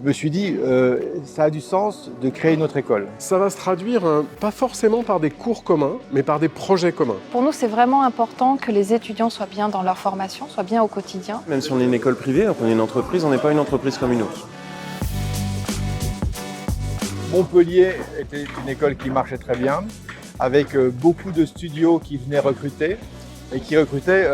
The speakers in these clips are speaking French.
je me suis dit, ça a du sens de créer une autre école. Ça va se traduire, pas forcément par des cours communs, mais par des projets communs. Pour nous, c'est vraiment important que les étudiants soient bien dans leur formation, soient bien au quotidien. Même si on est une école privée, donc on est une entreprise, on n'est pas une entreprise comme une autre. Montpellier était une école qui marchait très bien, avec beaucoup de studios qui venaient recruter et qui recrutaient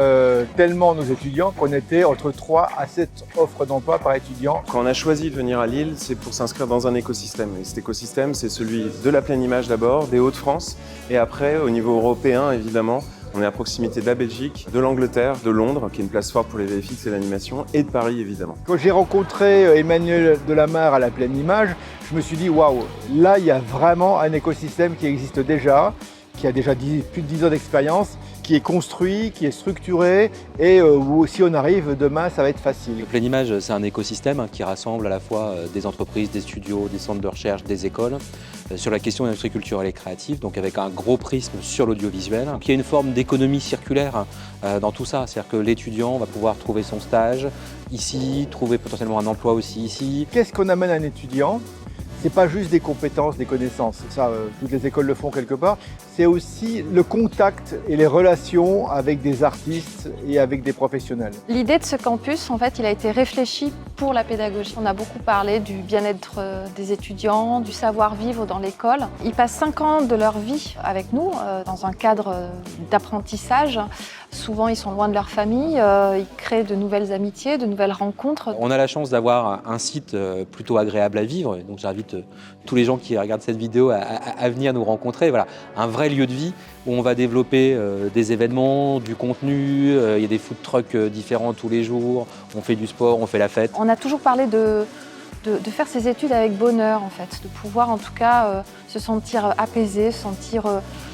tellement nos étudiants qu'on était entre 3 à 7 offres d'emploi par étudiant. Quand on a choisi de venir à Lille, c'est pour s'inscrire dans un écosystème. Et cet écosystème, c'est celui de la Pleine Image d'abord, des Hauts-de-France, et après, au niveau européen, évidemment, on est à proximité de la Belgique, de l'Angleterre, de Londres, qui est une place forte pour les VFX et l'animation, et de Paris, évidemment. Quand j'ai rencontré Emmanuel Delamarre à la Pleine Image, je me suis dit, waouh, là, il y a vraiment un écosystème qui existe déjà, qui a déjà plus de 10 ans d'expérience, qui est construit, qui est structuré, et où si on arrive demain, ça va être facile. Pleine Image, c'est un écosystème qui rassemble à la fois des entreprises, des studios, des centres de recherche, des écoles, sur la question de l'industrie culturelle et créative, donc avec un gros prisme sur l'audiovisuel. Il y a une forme d'économie circulaire dans tout ça, c'est-à-dire que l'étudiant va pouvoir trouver son stage ici, trouver potentiellement un emploi aussi ici. Qu'est-ce qu'on amène à un étudiant ? C'est pas juste des compétences, des connaissances, ça toutes les écoles le font quelque part, c'est aussi le contact et les relations avec des artistes et avec des professionnels. L'idée de ce campus, en fait, il a été réfléchi pour la pédagogie. On a beaucoup parlé du bien-être des étudiants, du savoir-vivre dans l'école. Ils passent 5 ans de leur vie avec nous, dans un cadre d'apprentissage. Souvent, ils sont loin de leur famille, ils créent de nouvelles amitiés, de nouvelles rencontres. On a la chance d'avoir un site plutôt agréable à vivre, donc j'invite tous les gens qui regardent cette vidéo à venir nous rencontrer. Voilà, un vrai lieu de vie où on va développer des événements, du contenu, il y a des food trucks différents tous les jours, on fait du sport, on fait la fête. On a toujours parlé de faire ses études avec bonheur, en fait, de pouvoir en tout cas se sentir apaisé, se sentir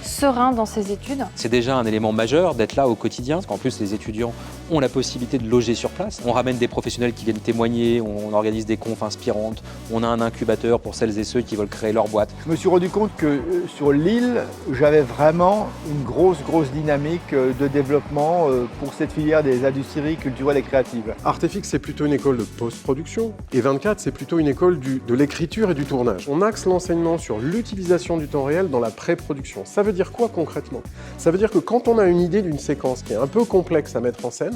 serein dans ses études. C'est déjà un élément majeur d'être là au quotidien, parce qu'en plus les étudiants ont la possibilité de loger sur place. On ramène des professionnels qui viennent témoigner, on organise des confs inspirantes, on a un incubateur pour celles et ceux qui veulent créer leur boîte. Je me suis rendu compte que sur l'île, j'avais vraiment une grosse dynamique de développement pour cette filière des industries culturelles et créatives. Artefix, c'est plutôt une école de post-production, et 24, c'est plutôt une école de l'écriture et du tournage. On axe l'enseignement sur l'utilisation du temps réel dans la pré-production. Ça veut dire quoi concrètement ? Ça veut dire que quand on a une idée d'une séquence qui est un peu complexe à mettre en scène,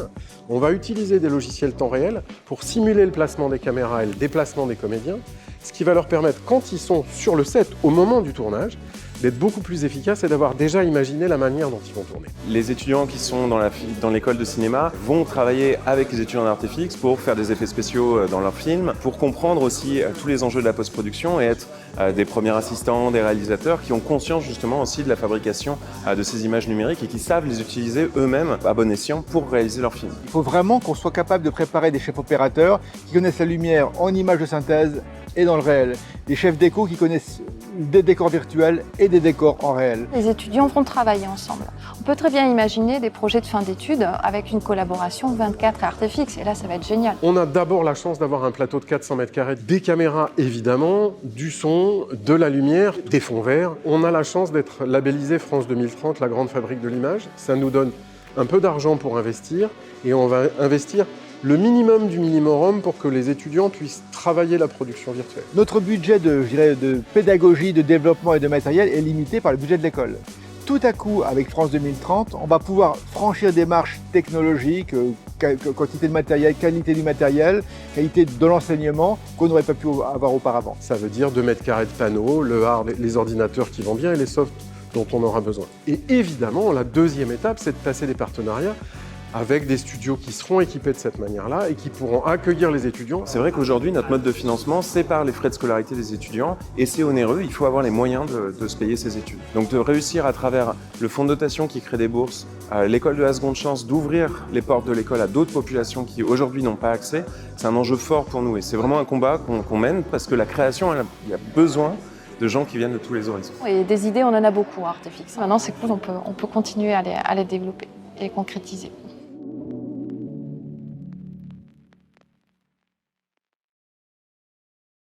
on va utiliser des logiciels temps réel pour simuler le placement des caméras et le déplacement des comédiens, ce qui va leur permettre, quand ils sont sur le set au moment du tournage, d'être beaucoup plus efficaces et d'avoir déjà imaginé la manière dont ils vont tourner. Les étudiants qui sont dans l'école de cinéma vont travailler avec les étudiants d'Artefix pour faire des effets spéciaux dans leurs films, pour comprendre aussi tous les enjeux de la post-production et être des premiers assistants, des réalisateurs qui ont conscience justement aussi de la fabrication de ces images numériques et qui savent les utiliser eux-mêmes à bon escient pour réaliser leurs films. Il faut vraiment qu'on soit capable de préparer des chefs opérateurs qui connaissent la lumière en images de synthèse et dans le réel. Des chefs déco qui connaissent des décors virtuels et des décors en réel. Les étudiants vont travailler ensemble. On peut très bien imaginer des projets de fin d'études avec une collaboration 24 et Artefix, et là ça va être génial. On a d'abord la chance d'avoir un plateau de 400 mètres carrés, des caméras évidemment, du son, de la lumière, des fonds verts. On a la chance d'être labellisé France 2030, la grande fabrique de l'image. Ça nous donne un peu d'argent pour investir, et on va investir le minimum du minimum pour que les étudiants puissent travailler la production virtuelle. Notre budget de pédagogie, de développement et de matériel est limité par le budget de l'école. Tout à coup, avec France 2030, on va pouvoir franchir des marches technologiques, quantité de matériel, qualité du matériel, qualité de l'enseignement qu'on n'aurait pas pu avoir auparavant. Ça veut dire 2 mètres carrés de panneaux, le hard, les ordinateurs qui vont bien et les softs dont on aura besoin. Et évidemment, la deuxième étape, c'est de passer des partenariats avec des studios qui seront équipés de cette manière-là et qui pourront accueillir les étudiants. C'est vrai qu'aujourd'hui, notre mode de financement, c'est par les frais de scolarité des étudiants et c'est onéreux, il faut avoir les moyens de se payer ses études. Donc de réussir à travers le fonds de dotation qui crée des bourses, l'école de la seconde chance, d'ouvrir les portes de l'école à d'autres populations qui aujourd'hui n'ont pas accès, c'est un enjeu fort pour nous et c'est vraiment un combat qu'on mène parce que la création, il y a besoin de gens qui viennent de tous les horizons. Et des idées, on en a beaucoup à Artefix. Maintenant, c'est cool, on peut continuer à les développer et les concrétiser.